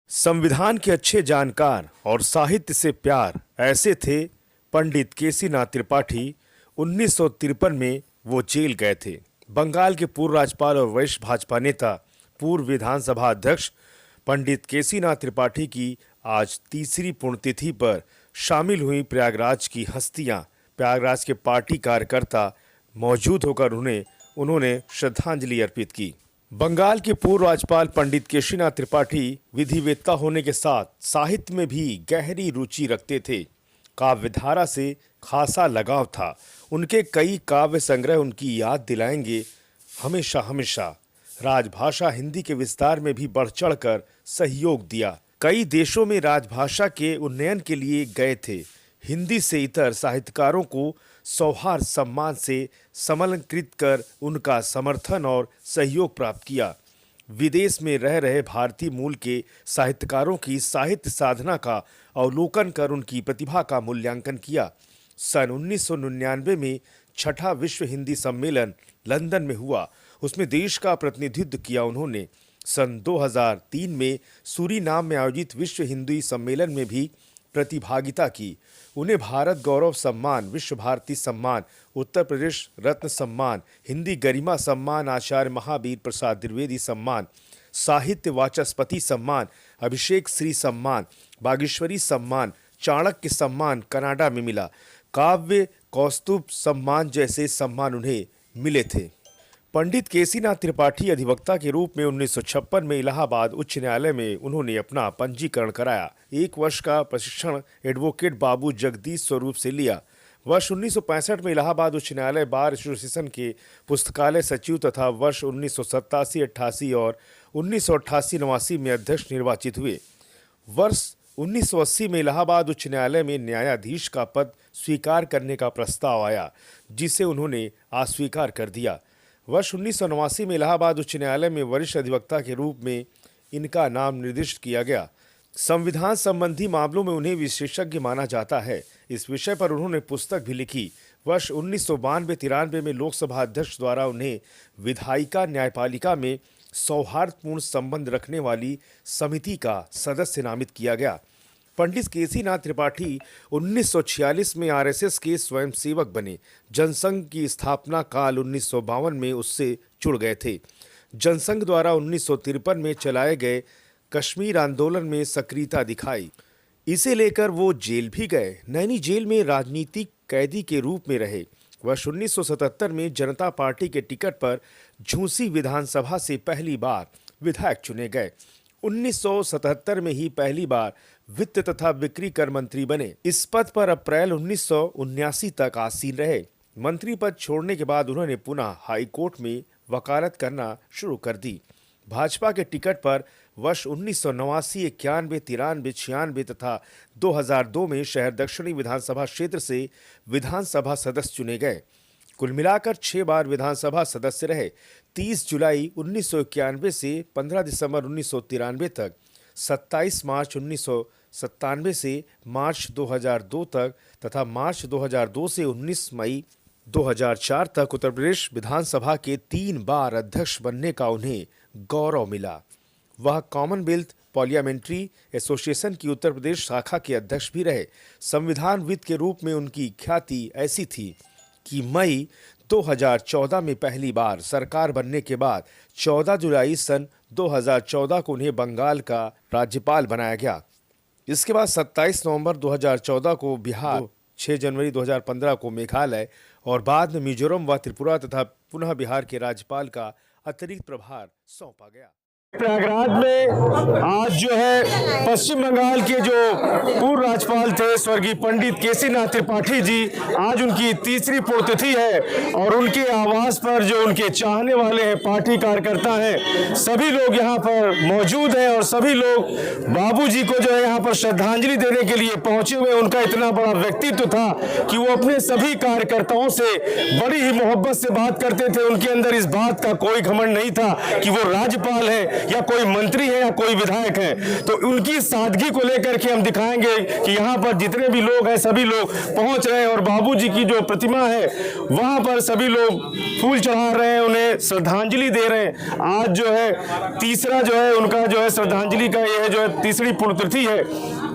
संविधान के अच्छे जानकार और साहित्य से प्यार ऐसे थे पंडित केसीनाथ त्रिपाठी। 1953 में वो जेल गए थे। बंगाल के पूर्व राज्यपाल और वरिष्ठ भाजपा नेता, पूर्व विधानसभा अध्यक्ष पंडित केसीनाथ त्रिपाठी की आज तीसरी पुण्यतिथि पर शामिल हुई प्रयागराज की हस्तियां। प्रयागराज के पार्टी कार्यकर्ता मौजूद होकर उन्होंने श्रद्धांजलि अर्पित की। बंगाल के पूर्व राज्यपाल पंडित केसीनाथ त्रिपाठी विधिवेत्ता होने के साथ साहित्य में भी गहरी रुचि रखते थे। काव्यधारा से खासा लगाव था। उनके कई काव्य संग्रह उनकी याद दिलाएंगे हमेशा हमेशा। राजभाषा हिंदी के विस्तार में भी बढ़ चढ़कर सहयोग दिया। कई देशों में राजभाषा के उन्नयन के लिए गए थे। हिंदी से इतर साहित्यकारों को सौहार्द सम्मान से समलंकृत कर उनका समर्थन और सहयोग प्राप्त किया। विदेश में रह रहे भारतीय मूल के साहित्यकारों की साहित्य साधना का अवलोकन कर उनकी प्रतिभा का मूल्यांकन किया। सन 1999 में छठा विश्व हिंदी सम्मेलन लंदन में हुआ। उसमें देश का प्रतिनिधित्व किया उन्होंने। सन 2003 में सूरीनाम में आयोजित विश्व हिंदी सम्मेलन में भी प्रतिभागिता की। उन्हें भारत गौरव सम्मान, विश्व भारती सम्मान, उत्तर प्रदेश रत्न सम्मान, हिंदी गरिमा सम्मान, आचार्य महावीर प्रसाद द्विवेदी सम्मान, साहित्य वाचस्पति सम्मान, अभिषेक श्री सम्मान, बागेश्वरी सम्मान, चाणक्य सम्मान कनाडा में मिला। काव्य कौस्तुभ सम्मान जैसे सम्मान उन्हें मिले थे। पंडित केसीनाथ त्रिपाठी अधिवक्ता के रूप में 1956 में इलाहाबाद उच्च न्यायालय में उन्होंने अपना पंजीकरण कराया। 1 वर्ष का प्रशिक्षण एडवोकेट बाबू जगदीश स्वरूप से लिया। वर्ष 1965 में इलाहाबाद उच्च न्यायालय बार एसोसिएशन के पुस्तकालय सचिव तथा वर्ष 1987-88 और 1988-89 में अध्यक्ष निर्वाचित हुए। वर्ष 1980 में इलाहाबाद उच्च न्यायालय में न्यायाधीश का पद स्वीकार करने का प्रस्ताव आया, जिसे उन्होंने अस्वीकार कर दिया। वर्ष 1989 में इलाहाबाद उच्च न्यायालय में वरिष्ठ अधिवक्ता के रूप में इनका नाम निर्दिष्ट किया गया। संविधान संबंधी मामलों में उन्हें विशेषज्ञ माना जाता है। इस विषय पर उन्होंने पुस्तक भी लिखी। वर्ष 1992-93 में लोकसभा अध्यक्ष द्वारा उन्हें विधायिका न्यायपालिका में सौहार्दपूर्ण संबंध रखने वाली समिति का सदस्य नामित किया गया। पंडित केसीनाथ त्रिपाठी 1946 में आरएसएस के स्वयंसेवक बने। जनसंघ की स्थापना काल 1952 में उससे जुड़ गए थे। जनसंघ द्वारा 1953 में चलाए गए कश्मीर आंदोलन में सक्रियता दिखाई। इसे लेकर वो जेल भी गए। नैनी जेल में राजनीतिक कैदी के रूप में रहे। वर्ष 1977 में जनता पार्टी के टिकट पर झूंसी विधानसभा से पहली बार विधायक चुने गए। 1977 में ही पहली बार वित्त तथा बिक्री कर मंत्री बने। इस पद पर अप्रैल 1979 तक आसीन रहे। मंत्री पद छोड़ने के बाद उन्होंने पुनः हाई कोर्ट में वकालत करना शुरू कर दी। भाजपा के टिकट पर वर्ष 1989, 91, 93, 96 तथा 2002 में शहर दक्षिणी विधानसभा क्षेत्र से विधानसभा सदस्य चुने गए। कुल मिलाकर 6 बार विधानसभा सदस्य रहे। 30 जुलाई 1991 से 15 दिसंबर 1993 तक, 27 मार्च 1997 से मार्च 2002 तक तथा मार्च 2002 से 19 मई 2004 तक उत्तर प्रदेश विधानसभा के 3 बार अध्यक्ष बनने का उन्हें गौरव मिला। वह कॉमनवेल्थ पार्लियामेंट्री एसोसिएशन की उत्तर प्रदेश शाखा के अध्यक्ष भी रहे। संविधानविद के रूप में उनकी ख्याति ऐसी थी कि मई 2014 में पहली बार सरकार बनने के बाद 14 जुलाई सन 2014 को उन्हें बंगाल का राज्यपाल बनाया गया। इसके बाद 27 नवंबर 2014 को बिहार, 6 जनवरी 2015 को मेघालय और बाद में मिजोरम व त्रिपुरा तथा पुनः बिहार के राज्यपाल का अतिरिक्त प्रभार सौंपा गया। प्रयागराज में आज जो है पश्चिम बंगाल के जो पूर्व राज्यपाल थे स्वर्गीय पंडित केसीनाथ त्रिपाठी जी, आज उनकी तीसरी पुण्यतिथि है और उनके आवास पर जो उनके चाहने वाले हैं, पार्टी कार्यकर्ता हैं, सभी लोग यहाँ पर मौजूद हैं और सभी लोग बाबूजी को जो है यहाँ पर श्रद्धांजलि देने के लिए पहुंचे हुए। उनका इतना बड़ा व्यक्तित्व था कि वो अपने सभी कार्यकर्ताओं से बड़ी ही मोहब्बत से बात करते थे। उनके अंदर इस बात का कोई घमंड नहीं था कि वो राज्यपाल है या कोई मंत्री है या कोई विधायक है, तो उनकी सादगी को लेकर के हम दिखाएंगे कि यहाँ पर जितने भी लोग हैं सभी लोग पहुंच रहे हैं और बाबूजी की जो प्रतिमा है वहां पर सभी लोग फूल चढ़ा रहे हैं, उन्हें श्रद्धांजलि दे रहे हैं। आज जो है तीसरा जो है उनका जो है श्रद्धांजलि का यह जो है तीसरी पुण्यतिथि है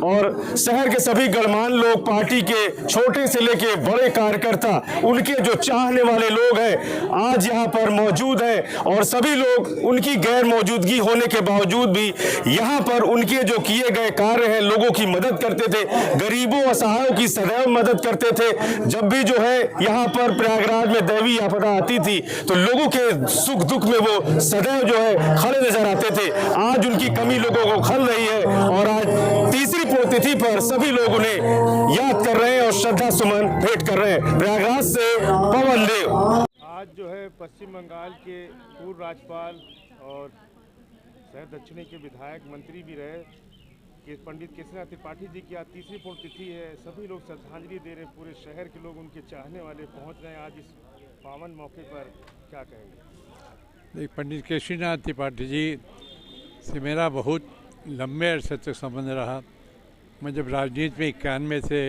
और शहर के सभी गणमान्य लोग, पार्टी के छोटे से लेके बड़े कार्यकर्ता, उनके जो चाहने वाले लोग हैं आज यहाँ पर मौजूद हैं और सभी लोग उनकी गैर मौजूदगी होने के बावजूद भी यहाँ पर उनके जो किए गए कार्य हैं, लोगों की मदद करते थे, गरीबों असहायों की सदैव मदद करते थे। जब भी जो है यहाँ पर प्रयागराज में दैवीय आपदा आती थी तो लोगों के सुख दुख में वो सदैव जो है खड़े नजर आते थे। आज उनकी कमी लोगों को खल रही है और आज तीसरी पुण्यतिथि पर सभी लोग उन्हें याद कर रहे हैं और श्रद्धा सुमन भेंट कर रहे हैं। प्रयागराज से पवन देव। आज जो है पश्चिम बंगाल के पूर्व राज्यपाल और शहर दक्षिणी के विधायक मंत्री भी रहे कि पंडित केसीनाथ त्रिपाठी जी की आज तीसरी पुण्यतिथि है। सभी लोग श्रद्धांजलि दे रहे हैं, पूरे शहर के लोग उनके चाहने वाले पहुंच रहे हैं। आज इस पावन मौके पर क्या कहेंगे? पंडित केसीनाथ त्रिपाठी जी से मेरा बहुत लंबे अरसे तक संबंध रहा। मैं जब राजनीति में 91 से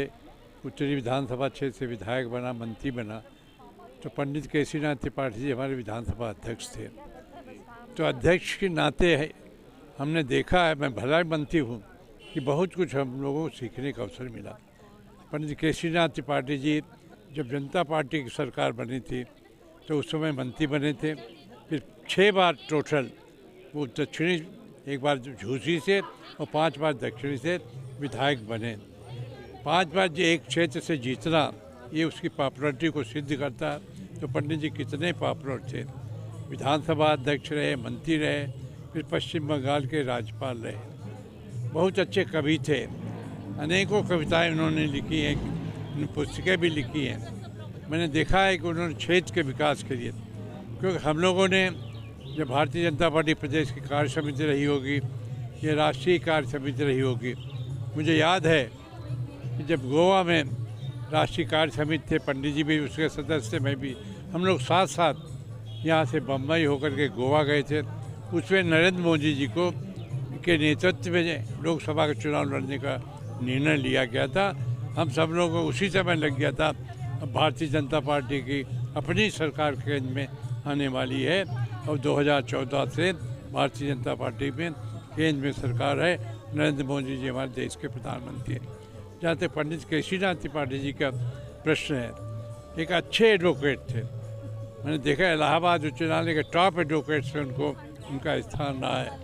उत्तरी विधानसभा क्षेत्र से विधायक बना, मंत्री बना, तो पंडित केसीनाथ त्रिपाठी जी हमारे विधानसभा अध्यक्ष थे। तो अध्यक्ष के नाते हमने देखा है, मैं भला मंत्री हूँ, कि बहुत कुछ हम लोगों को सीखने का अवसर मिला। पंडित केसीनाथ त्रिपाठी जी जब जनता पार्टी की सरकार बनी थी तो उस समय मंत्री बने थे। फिर 6 बार टोटल वो दक्षिणी, एक बार झूसी से और 5 बार दक्षिणी से विधायक बने। 5 बार जो एक क्षेत्र से जीतना, ये उसकी पॉपुलरिटी को सिद्ध करता है। तो पंडित जी कितने पॉपुलर थे, विधानसभा अध्यक्ष रहे, मंत्री रहे, फिर पश्चिम बंगाल के राज्यपाल रहे। बहुत अच्छे कवि थे, अनेकों कविताएं उन्होंने लिखी हैं, पुस्तकें भी लिखी हैं। मैंने देखा है कि उन्होंने क्षेत्र के विकास के लिए, क्योंकि हम लोगों ने जब भारतीय जनता पार्टी प्रदेश की कार्य समिति रही होगी या राष्ट्रीय कार्य समिति रही होगी, मुझे याद है कि जब गोवा में राष्ट्रीय कार्य समिति थे, पंडित जी भी उसके सदस्य, मैं भी, हम लोग साथ साथ यहाँ से बम्बई होकर के गोवा गए थे। उसमें नरेंद्र मोदी जी को के नेतृत्व में लोकसभा का चुनाव लड़ने का निर्णय लिया गया था। हम सब लोगों को उसी समय लग गया था अब भारतीय जनता पार्टी की अपनी सरकार केंद्र में आने वाली है और 2014 से भारतीय जनता पार्टी में केंद्र में सरकार है। नरेंद्र मोदी जी हमारे देश के प्रधानमंत्री हैं। जहाँ तक पंडित केसीनाथ त्रिपाठी जी का प्रश्न है, एक अच्छे एडवोकेट थे। मैंने देखा इलाहाबाद उच्च न्यायालय के टॉप एडवोकेट्स में उनका स्थान रहा है।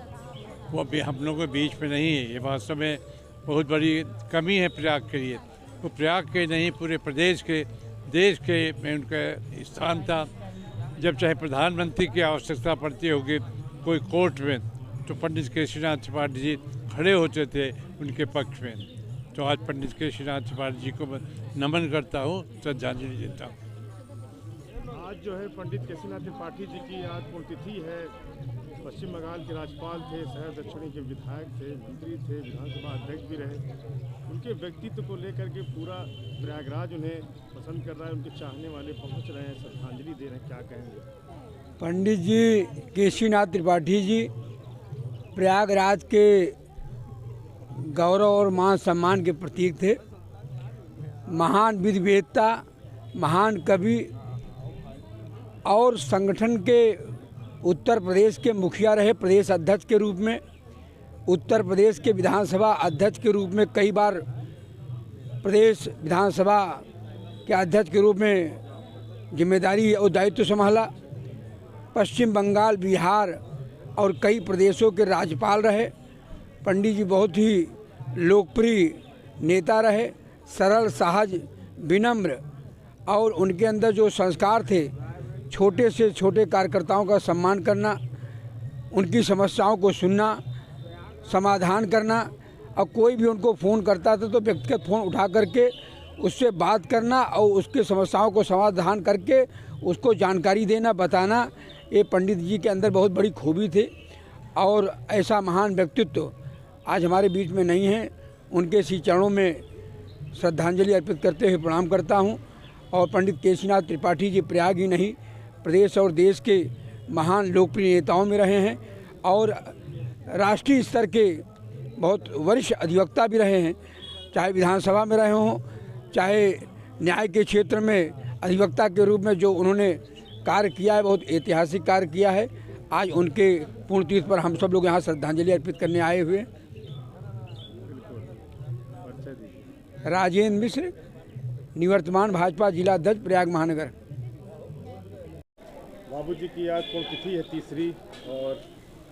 वो अभी हम लोगों के बीच में नहीं है। ये वास्तव में बहुत बड़ी कमी है प्रयाग के लिए। वो प्रयाग के नहीं, पूरे प्रदेश के, देश के में उनका स्थान था। जब चाहे प्रधानमंत्री की आवश्यकता पड़ती होगी कोई कोर्ट में, तो पंडित केसीनाथ त्रिपाठी जी खड़े होते थे उनके पक्ष में। तो आज पंडित केसीनाथ त्रिपाठी जी को मैं नमन करता हूँ, श्रद्धांजलि देता हूँ। आज जो है पंडित केसीनाथ त्रिपाठी जी की आज पुण्यतिथि है। पश्चिम बंगाल के राज्यपाल थे, शहर दक्षिणी के विधायक थे, मंत्री थे, विधानसभा अध्यक्ष भी रहे। उनके व्यक्तित्व को लेकर के पूरा प्रयागराज उन्हें पसंद कर रहा है, उनके चाहने वाले पहुंच रहे हैं, श्रद्धांजलि दे रहे हैं। क्या कहेंगे? पंडित जी केसीनाथ त्रिपाठी जी प्रयागराज के गौरव और मान सम्मान के प्रतीक थे। महान विद्ववेत्ता, महान कवि और संगठन के उत्तर प्रदेश के मुखिया रहे, प्रदेश अध्यक्ष के रूप में, उत्तर प्रदेश के विधानसभा अध्यक्ष के रूप में कई बार प्रदेश विधानसभा के अध्यक्ष के रूप में जिम्मेदारी और दायित्व संभाला। पश्चिम बंगाल, बिहार और कई प्रदेशों के राज्यपाल रहे। पंडित जी बहुत ही लोकप्रिय नेता रहे, सरल, सहज, विनम्र, और उनके अंदर जो संस्कार थे, छोटे से छोटे कार्यकर्ताओं का सम्मान करना, उनकी समस्याओं को सुनना, समाधान करना, और कोई भी उनको फ़ोन करता था तो व्यक्तिगत फ़ोन उठा करके उससे बात करना और उसके समस्याओं को समाधान करके उसको जानकारी देना, बताना, ये पंडित जी के अंदर बहुत बड़ी खूबी थी। और ऐसा महान व्यक्तित्व आज हमारे बीच में नहीं है। उनके श्री चरणों में श्रद्धांजलि अर्पित करते हुए प्रणाम करता हूँ। और पंडित केसीनाथ त्रिपाठी जी प्रयाग ही नहीं, प्रदेश और देश के महान लोकप्रिय नेताओं में रहे हैं और राष्ट्रीय स्तर के बहुत वरिष्ठ अधिवक्ता भी रहे हैं, चाहे विधानसभा में रहे हों, चाहे न्याय के क्षेत्र में अधिवक्ता के रूप में जो उन्होंने कार्य किया है, बहुत ऐतिहासिक कार्य किया है। आज उनके पुण्यतिथि पर हम सब लोग यहाँ श्रद्धांजलि अर्पित करने आए हुए। राजेंद्र मिश्र, निवर्तमान भाजपा जिला अध्यक्ष, प्रयाग महानगर। बाबूजी की आज पुण्यतिथि है तीसरी, और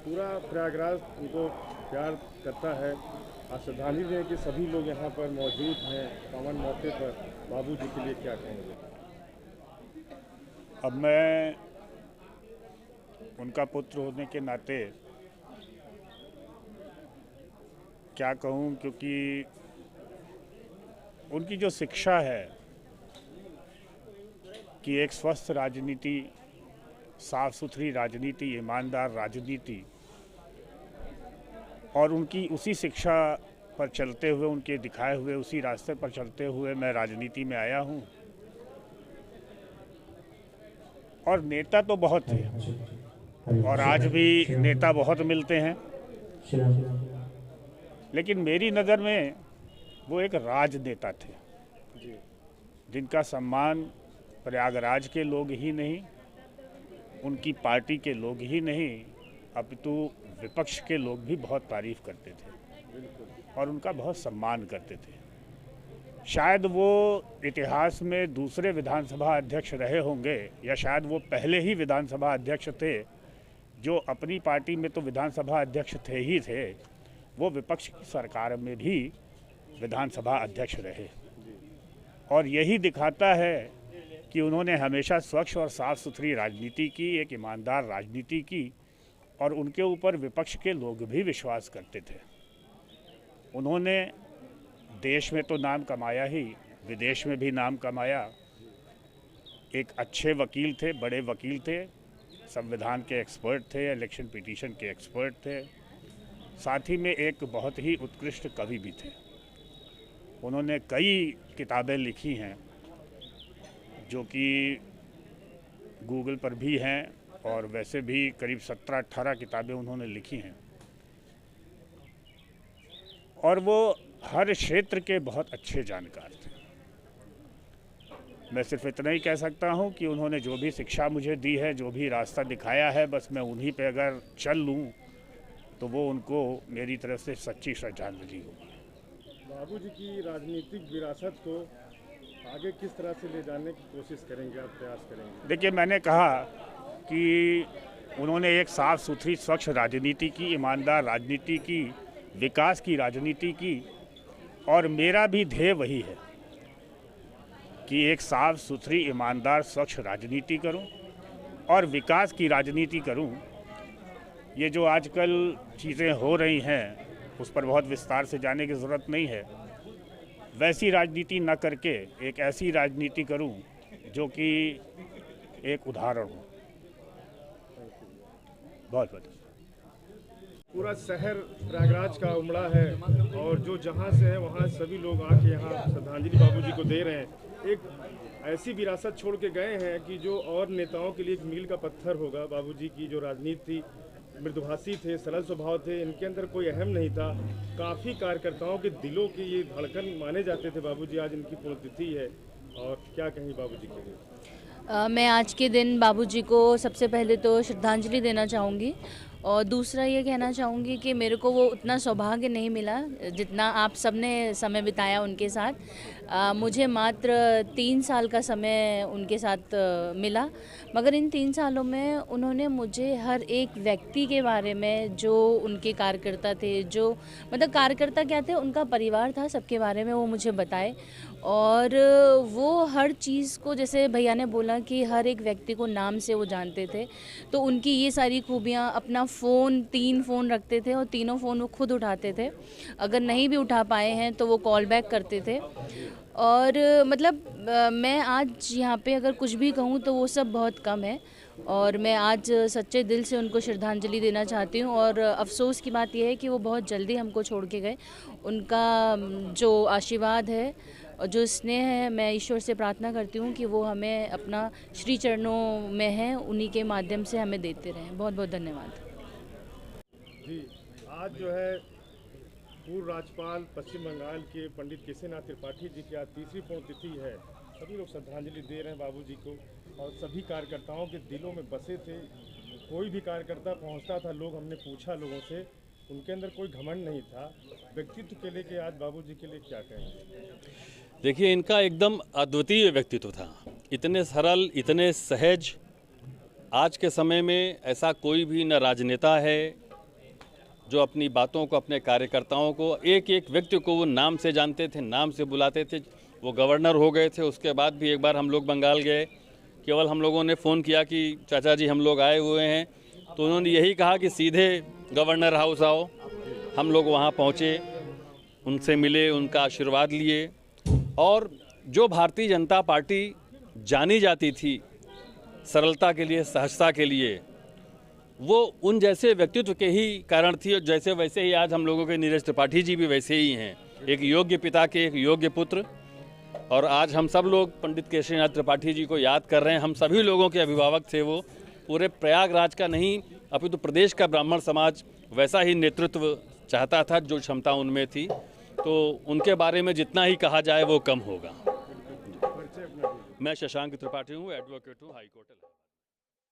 पूरा प्रयागराज उनको प्यार करता है। आज श्रद्धांजलि देने के सभी लोग यहाँ पर मौजूद हैं पावन मौके पर। बाबूजी के लिए क्या कहेंगे? अब मैं उनका पुत्र होने के नाते क्या कहूँ, क्योंकि उनकी जो शिक्षा है कि एक स्वस्थ राजनीति, साफ सुथरी राजनीति, ईमानदार राजनीति, और उनकी उसी शिक्षा पर चलते हुए, उनके दिखाए हुए उसी रास्ते पर चलते हुए मैं राजनीति में आया हूँ। और नेता तो बहुत थे और आज भी नेता बहुत मिलते हैं, लेकिन मेरी नज़र में वो एक राजनेता थे जिनका सम्मान प्रयागराज के लोग ही नहीं, उनकी पार्टी के लोग ही नहीं, अपितु विपक्ष के लोग भी बहुत तारीफ करते थे और उनका बहुत सम्मान करते थे। शायद वो इतिहास में दूसरे विधानसभा अध्यक्ष रहे होंगे, या शायद वो पहले ही विधानसभा अध्यक्ष थे जो अपनी पार्टी में तो विधानसभा अध्यक्ष थे ही थे, वो विपक्ष की सरकार में भी विधानसभा अध्यक्ष रहे। और यही दिखाता है कि उन्होंने हमेशा स्वच्छ और साफ सुथरी राजनीति की, एक ईमानदार राजनीति की, और उनके ऊपर विपक्ष के लोग भी विश्वास करते थे। उन्होंने देश में तो नाम कमाया ही, विदेश में भी नाम कमाया। एक अच्छे वकील थे, बड़े वकील थे, संविधान के एक्सपर्ट थे, इलेक्शन पिटीशन के एक्सपर्ट थे, साथ ही में एक बहुत ही उत्कृष्ट कवि भी थे। उन्होंने कई किताबें लिखी हैं जो कि गूगल पर भी हैं, और वैसे भी करीब 17-18 किताबें उन्होंने लिखी हैं। और वो हर क्षेत्र के बहुत अच्छे जानकार थे। मैं सिर्फ इतना ही कह सकता हूं कि उन्होंने जो भी शिक्षा मुझे दी है, जो भी रास्ता दिखाया है, बस मैं उन्हीं पे अगर चल लूं तो वो उनको मेरी तरफ से सच्ची श्रद्धांजलि होगी। बाबूजी की राजनीतिक विरासत को आगे किस तरह से ले जाने की कोशिश करेंगे, आप प्रयास करेंगे? देखिए, मैंने कहा कि उन्होंने एक साफ सुथरी स्वच्छ राजनीति की, ईमानदार राजनीति की, विकास की राजनीति की, और मेरा भी ध्येय वही है कि एक साफ सुथरी, ईमानदार, स्वच्छ राजनीति करूं और विकास की राजनीति करूं। ये जो आजकल चीज़ें हो रही हैं उस पर बहुत विस्तार से जाने की ज़रूरत नहीं है। वैसी राजनीति न करके एक ऐसी राजनीति करूं जो कि एक उदाहरण हो। बहुत बहुत पूरा शहर प्रयागराज का उमड़ा है, और जो जहां से है वहां सभी लोग आके यहाँ श्रद्धांजलि बाबूजी को दे रहे हैं। एक ऐसी विरासत छोड़ के गए हैं कि जो और नेताओं के लिए एक मील का पत्थर होगा। बाबूजी की जो राजनीति थी, मृदुभाषी थे, सरल स्वभाव थे, इनके अंदर कोई अहम नहीं था। काफ़ी कार्यकर्ताओं के दिलों की ये धड़कन माने जाते थे बाबूजी। आज इनकी पुण्यतिथि है, और क्या कहें बाबूजी के लिए? मैं आज के दिन बाबूजी को सबसे पहले तो श्रद्धांजलि देना चाहूँगी, और दूसरा ये कहना चाहूँगी कि मेरे को वो उतना सौभाग्य नहीं मिला जितना आप सबने समय बिताया उनके साथ। मुझे मात्र 3 साल का समय उनके साथ मिला, मगर इन 3 सालों में उन्होंने मुझे हर एक व्यक्ति के बारे में, जो उनके कार्यकर्ता थे, जो मतलब कार्यकर्ता क्या थे, उनका परिवार था, सबके बारे में वो मुझे बताए। और वो हर चीज़ को, जैसे भैया ने बोला कि हर एक व्यक्ति को नाम से वो जानते थे, तो उनकी ये सारी खूबियाँ, अपना फ़ोन 3 फ़ोन रखते थे और तीनों फ़ोन वो खुद उठाते थे। अगर नहीं भी उठा पाए हैं तो वो कॉल बैक करते थे। और मतलब मैं आज यहाँ पे अगर कुछ भी कहूँ तो वो सब बहुत कम है, और मैं आज सच्चे दिल से उनको श्रद्धांजलि देना चाहती हूँ। और अफसोस की बात यह है कि वो बहुत जल्दी हमको छोड़ के गए। उनका जो आशीर्वाद है और जो स्नेह है, मैं ईश्वर से प्रार्थना करती हूँ कि वो हमें अपना श्री चरणों में है, उन्हीं के माध्यम से हमें देते रहें। बहुत बहुत धन्यवाद। जी, आज जो है पूर्व राज्यपाल पश्चिम बंगाल के पंडित केसीनाथ त्रिपाठी जी की आज तीसरी पुण्यतिथि है। सभी लोग श्रद्धांजलि दे रहे हैं बाबूजी को और सभी कार्यकर्ताओं के दिलों में बसे थे। कोई भी कार्यकर्ता पहुंचता था, लोग हमने पूछा लोगों से, उनके अंदर कोई घमंड नहीं था। व्यक्तित्व के लिए कि आज बाबूजी के लिए क्या कहें? देखिए, इनका एकदम अद्वितीय व्यक्तित्व था, इतने सरल, इतने सहज। आज के समय में ऐसा कोई भी न राजनेता है जो अपनी बातों को, अपने कार्यकर्ताओं को, एक एक व्यक्ति को वो नाम से जानते थे, नाम से बुलाते थे। वो गवर्नर हो गए थे, उसके बाद भी एक बार हम लोग बंगाल गए, केवल हम लोगों ने फ़ोन किया कि चाचा जी हम लोग आए हुए हैं, तो उन्होंने यही कहा कि सीधे गवर्नर हाउस आओ। हम लोग वहाँ पहुँचे, उनसे मिले, उनका आशीर्वाद लिए। और जो भारतीय जनता पार्टी जानी जाती थी सरलता के लिए, सहजता के लिए, वो उन जैसे व्यक्तित्व के ही कारण थी। और जैसे वैसे ही आज हम लोगों के नीरज त्रिपाठी जी भी वैसे ही हैं, एक योग्य पिता के एक योग्य पुत्र। और आज हम सब लोग पंडित केसीनाथ त्रिपाठी जी को याद कर रहे हैं। हम सभी लोगों के अभिभावक थे वो, पूरे प्रयागराज का नहीं अपितु प्रदेश का ब्राह्मण समाज वैसा ही नेतृत्व चाहता था जो क्षमता उनमें थी। तो उनके बारे में जितना ही कहा जाए वो कम होगा। मैं शशांक त्रिपाठी हूँ, एडवोकेट हूँ, हाई कोर्ट।